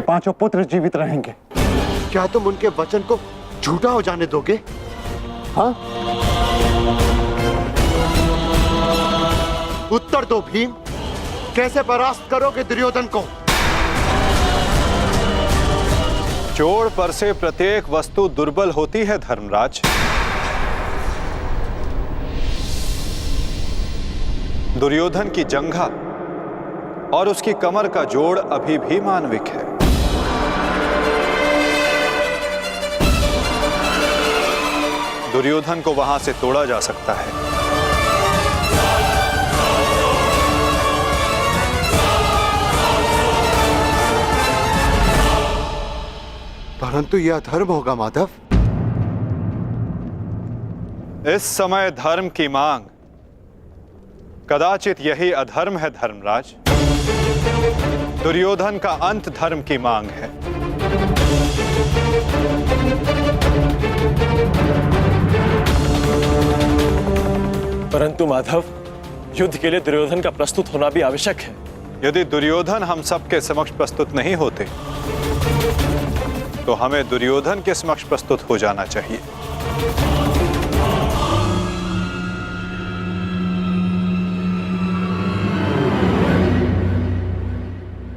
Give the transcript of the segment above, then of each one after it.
पांचों पुत्र जीवित रहेंगे। क्या तुम उनके वचन को झूठा हो जाने दोगे? हाँ? उत्तर दो भीम, कैसे परास्त करोगे दुर्योधन को? जोड़ पर से प्रत्येक वस्तु दुर्बल होती है धर्मराज। दुर्योधन की जंघा और उसकी कमर का जोड़ अभी भी मानविक है। दुर्योधन को वहां से तोड़ा जा सकता है। परंतु यह अधर्म होगा माधव। इस समय धर्म की मांग कदाचित यही अधर्म है धर्मराज। दुर्योधन का अंत धर्म की मांग है। परंतु माधव, युद्ध के लिए दुर्योधन का प्रस्तुत होना भी आवश्यक है। यदि दुर्योधन हम सबके समक्ष प्रस्तुत नहीं होते तो हमें दुर्योधन के समक्ष प्रस्तुत हो जाना चाहिए।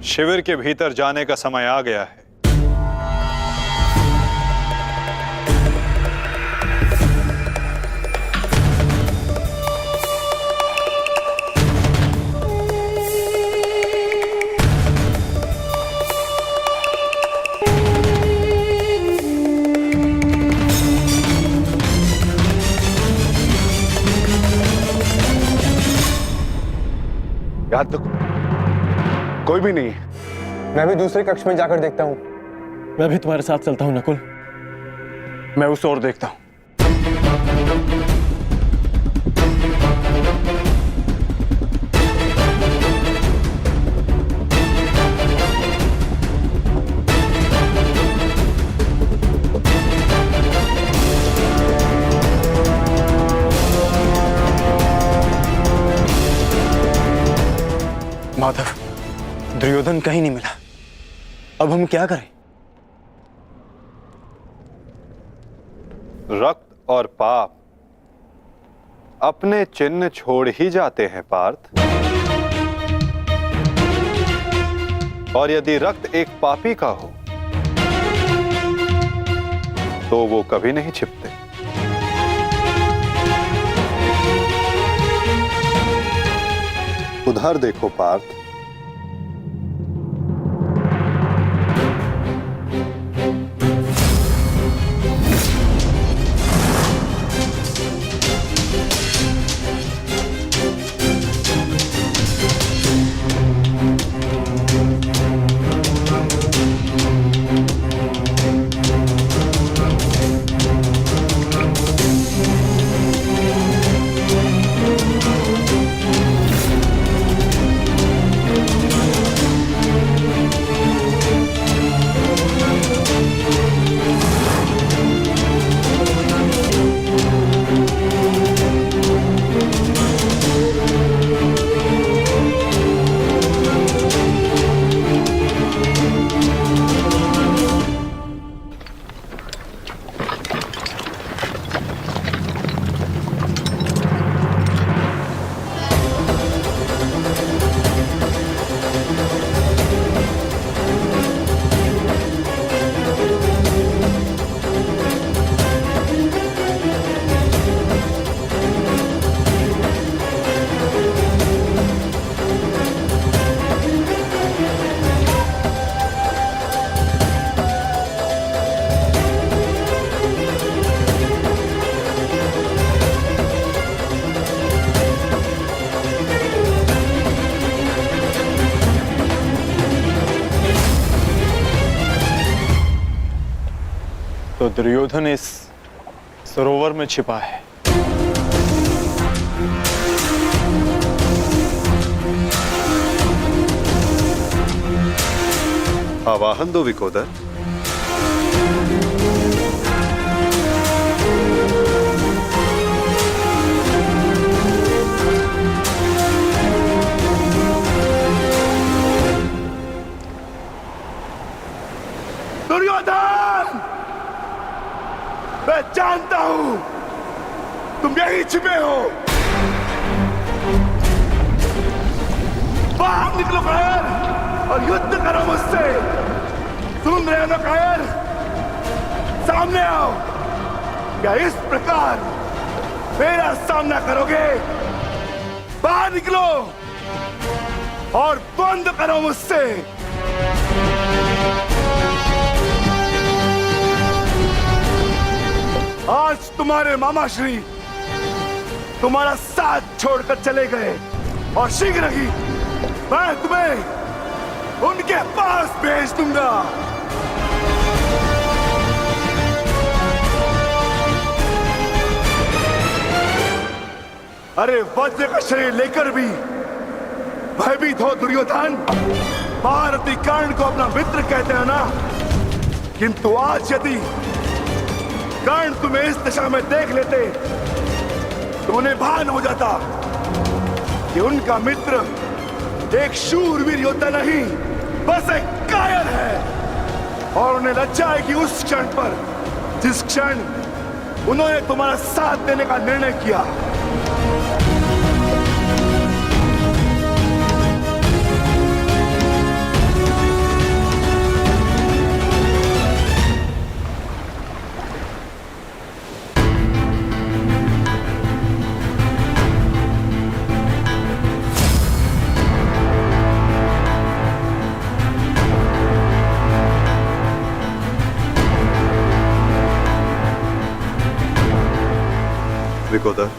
शिविर के भीतर जाने का समय आ गया है। याद तो कोई भी नहीं है। मैं भी दूसरे कक्ष में जाकर देखता हूं। मैं भी तुम्हारे साथ चलता हूं नकुल। मैं उस ओर देखता हूं। माधव, दुर्योधन कहीं नहीं मिला। अब हम क्या करें? रक्त और पाप अपने चिन्ह छोड़ ही जाते हैं पार्थ। और यदि रक्त एक पापी का हो तो वो कभी नहीं छिपते। उधर देखो पार्थ। तो दुर्योधन इस सरोवर में छिपा है। आवाहन दो विकोदर। दुर्योधन! मैं जानता हूं तुम यही छिपे हो। बाहर निकलो कायर और युद्ध करो मुझसे। सुन रहे हो ना कायर? सामने आओ। क्या इस प्रकार मेरा सामना करोगे? बाहर निकलो और बंद करो मुझसे। आज तुम्हारे मामाश्री तुम्हारा साथ छोड़कर चले गए और शीघ्र ही मैं तुम्हें उनके पास भेज दूंगा। अरे वज्र का शरीर लेकर भी भयभीत हो दुर्योधन। भारती कर्ण को अपना मित्र कहते हैं ना, किंतु आज यदि कर्ण तुम्हें इस दिशा में देख लेते तो उन्हें भान हो जाता कि उनका मित्र एक शूरवीर योद्धा नहीं, बस एक कायर है। और उन्हें लज्जा है कि उस क्षण पर जिस क्षण उन्होंने तुम्हारा साथ देने का निर्णय किया। विकोदर,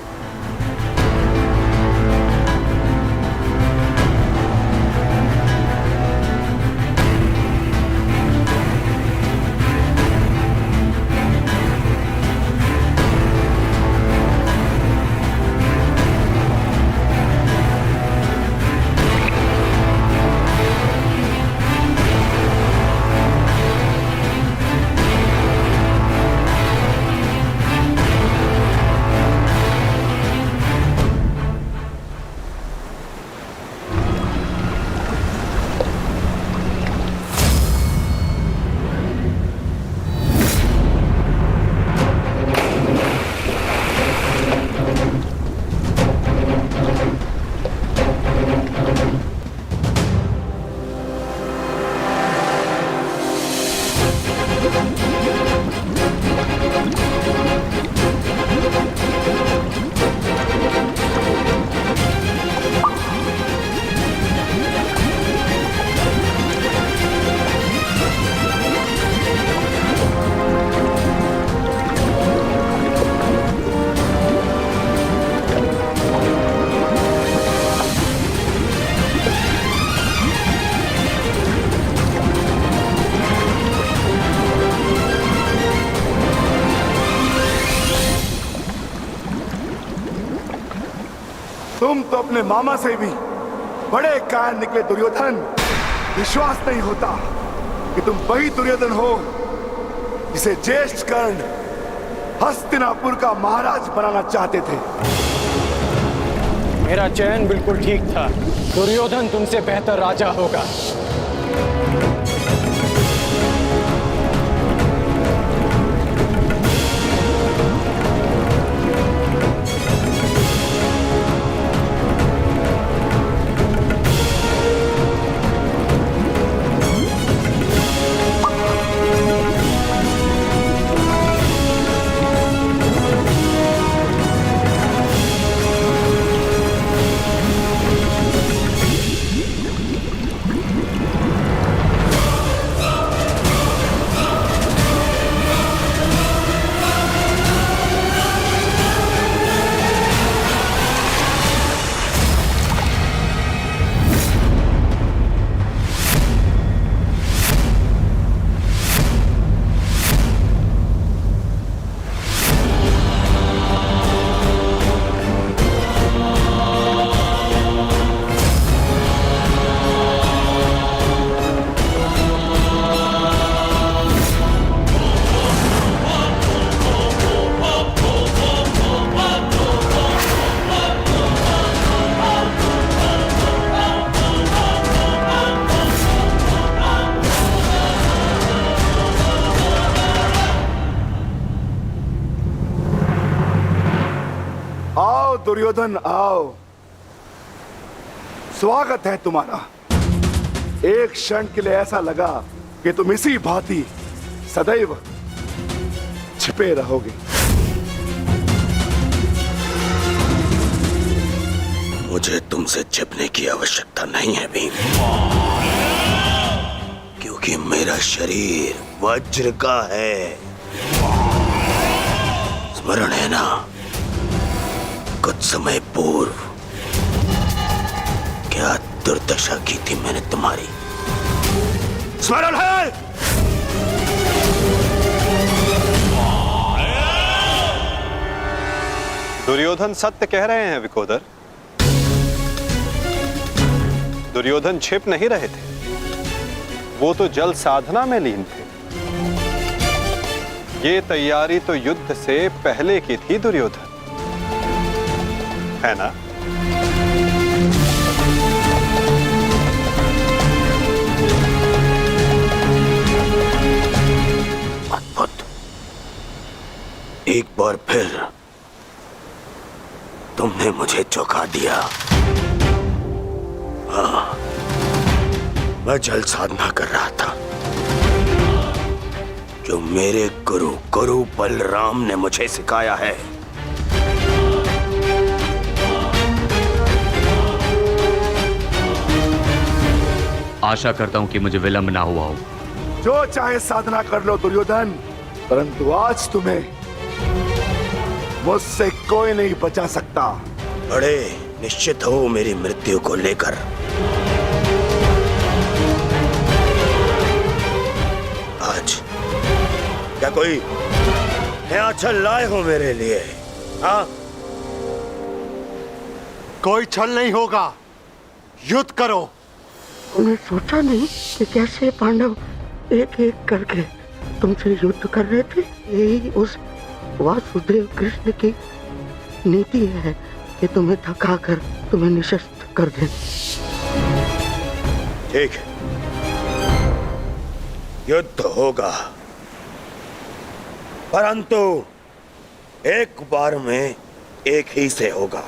तुम तो अपने मामा से भी बड़े कायर निकले दुर्योधन। विश्वास नहीं होता कि तुम वही दुर्योधन हो जिसे ज्येष्ठ कर्ण हस्तिनापुर का महाराज बनाना चाहते थे। मेरा चयन बिल्कुल ठीक था। दुर्योधन तुमसे बेहतर राजा होगा। दुर्योधन आओ, स्वागत है तुम्हारा। एक क्षण के लिए ऐसा लगा कि तुम इसी भांति सदैव छिपे रहोगे। मुझे तुमसे छिपने की आवश्यकता नहीं है भीम, क्योंकि मेरा शरीर वज्र का है। स्मरण है ना, कुछ समय पूर्व क्या दुर्दशा की थी मैंने तुम्हारी? स्मरण है? दुर्योधन सत्य कह रहे हैं विकोदर। दुर्योधन छिप नहीं रहे थे, वो तो जल साधना में लीन थे। ये तैयारी तो युद्ध से पहले की थी दुर्योधन, है ना? अद्भुत। एक बार फिर तुमने मुझे चौंका दिया। हाँ, मैं जल साधना कर रहा था, जो मेरे गुरु बलराम ने मुझे सिखाया है। आशा करता हूं कि मुझे विलंब ना हुआ हो। जो चाहे साधना कर लो दुर्योधन, परंतु आज तुम्हें मुझसे कोई नहीं बचा सकता। बड़े निश्चित हो मेरी मृत्यु को लेकर। आज क्या कोई नया छल लाए हो मेरे लिए? हाँ, कोई छल नहीं होगा, युद्ध करो। उन्हें सोचा नहीं कि कैसे पांडव एक एक करके तुमसे युद्ध कर रहे थे। यही उस वासुदेव कृष्ण की नीति है कि तुम्हें थकाकर तुम्हें निशस्त्र कर दें। ठीक है, युद्ध होगा, परंतु एक बार में एक ही से होगा,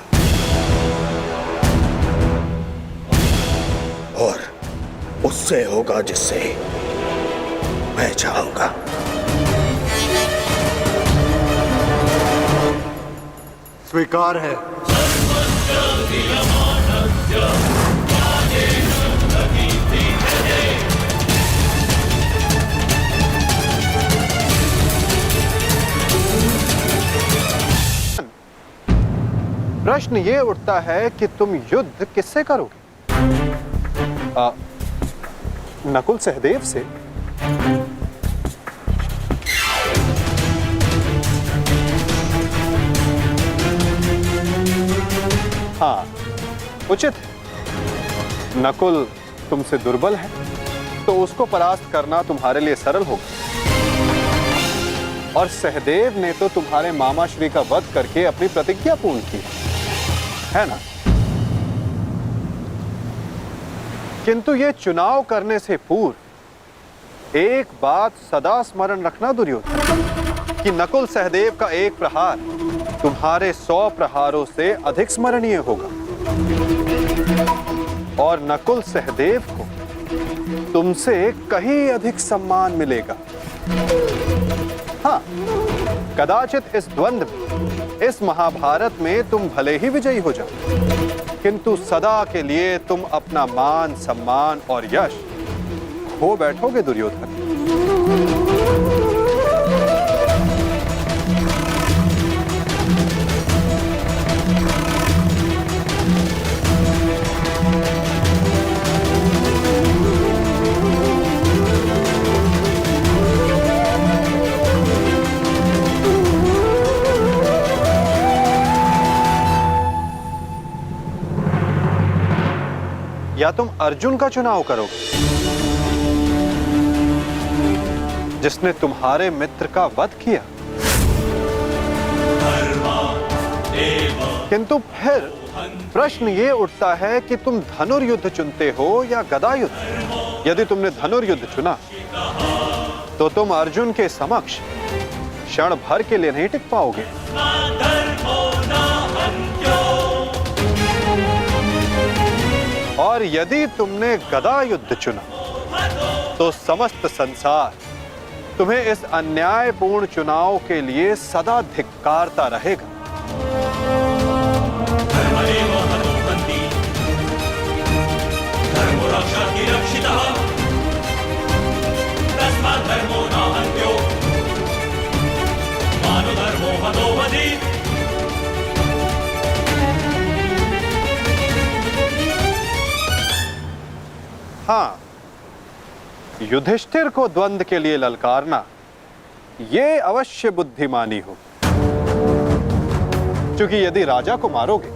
और उससे होगा जिससे मैं चाहूंगा। स्वीकार है। प्रश्न ये उठता है कि तुम युद्ध किससे करोगे? नकुल सहदेव से? हाँ, उचित है। नकुल तुमसे दुर्बल है, तो उसको परास्त करना तुम्हारे लिए सरल होगा। और सहदेव ने तो तुम्हारे मामा श्री का वध करके अपनी प्रतिज्ञा पूर्ण की है ना? किंतु ये चुनाव करने से पूर्व एक बात सदा स्मरण रखना दुर्योधन, कि नकुल सहदेव का एक प्रहार तुम्हारे 100 प्रहारों से अधिक स्मरणीय होगा, और नकुल सहदेव को तुमसे कहीं अधिक सम्मान मिलेगा। हाँ, कदाचित इस द्वंद्व में, इस महाभारत में तुम भले ही विजयी हो जाओ, किंतु सदा के लिए तुम अपना मान, सम्मान और यश खो बैठोगे दुर्योधन। या तुम अर्जुन का चुनाव करोगे, जिसने तुम्हारे मित्र का वध किया। किंतु फिर प्रश्न ये उठता है कि तुम धनुर्युद्ध चुनते हो या गदा युद्ध। यदि तुमने धनुर्युद्ध चुना तो तुम अर्जुन के समक्ष क्षण भर के लिए नहीं टिक पाओगे। और यदि तुमने गदा युद्ध चुना तो समस्त संसार तुम्हें इस अन्यायपूर्ण चुनाव के लिए सदा धिक्कारता रहेगा। हाँ, युधिष्ठिर को द्वंद्व के लिए ललकारना ये अवश्य बुद्धिमानी हो, क्योंकि यदि राजा को मारोगे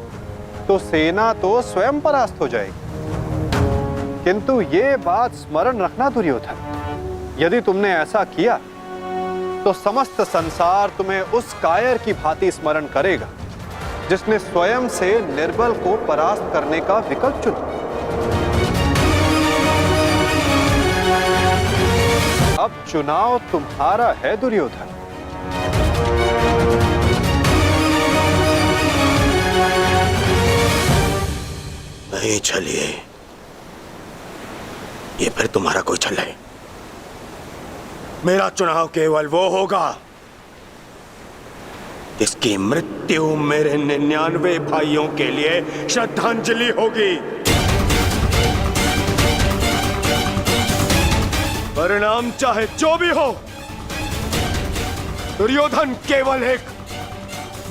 तो सेना तो स्वयं परास्त हो जाएगी। किंतु ये बात स्मरण रखना दुर्योधन, यदि तुमने ऐसा किया तो समस्त संसार तुम्हें उस कायर की भांति स्मरण करेगा जिसने स्वयं से निर्बल को परास्त करने का विकल्प चुना। अब चुनाव तुम्हारा है दुर्योधन। नहीं चलिए, ये फिर तुम्हारा कोई छल है। मेरा चुनाव केवल वो होगा जिसकी मृत्यु मेरे 99 भाइयों के लिए श्रद्धांजलि होगी। परिणाम चाहे जो भी हो, दुर्योधन केवल एक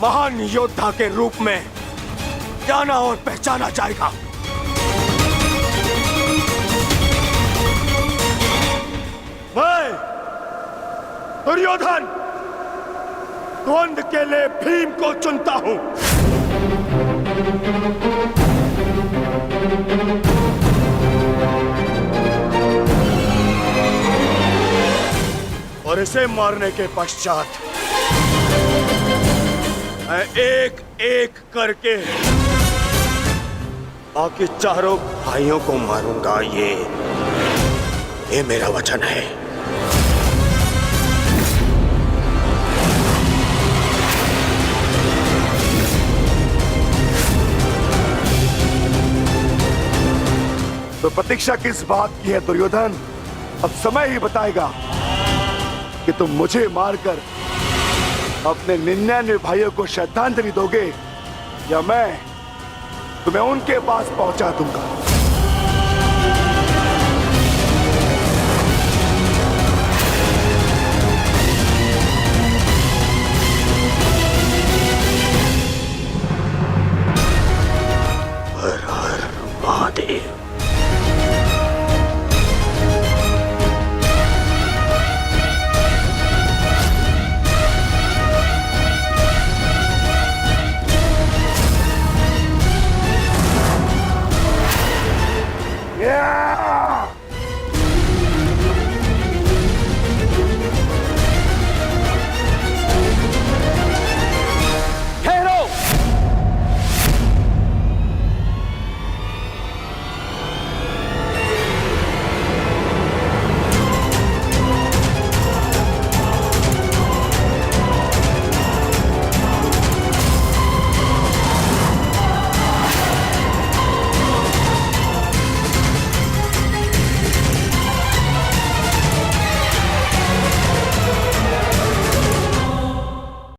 महान योद्धा के रूप में जाना और पहचाना जाएगा। मैं दुर्योधन द्वंद्व के लिए भीम को चुनता हूं। और इसे मारने के पश्चात मैं एक एक करके बाकी चारों भाइयों को मारूंगा। ये मेरा वचन है। तो प्रतीक्षा किस बात की है दुर्योधन? अब समय ही बताएगा कि तुम मुझे मारकर अपने 99 भाइयों को श्रद्धांजलि दोगे या मैं तुम्हें उनके पास पहुंचा दूंगा।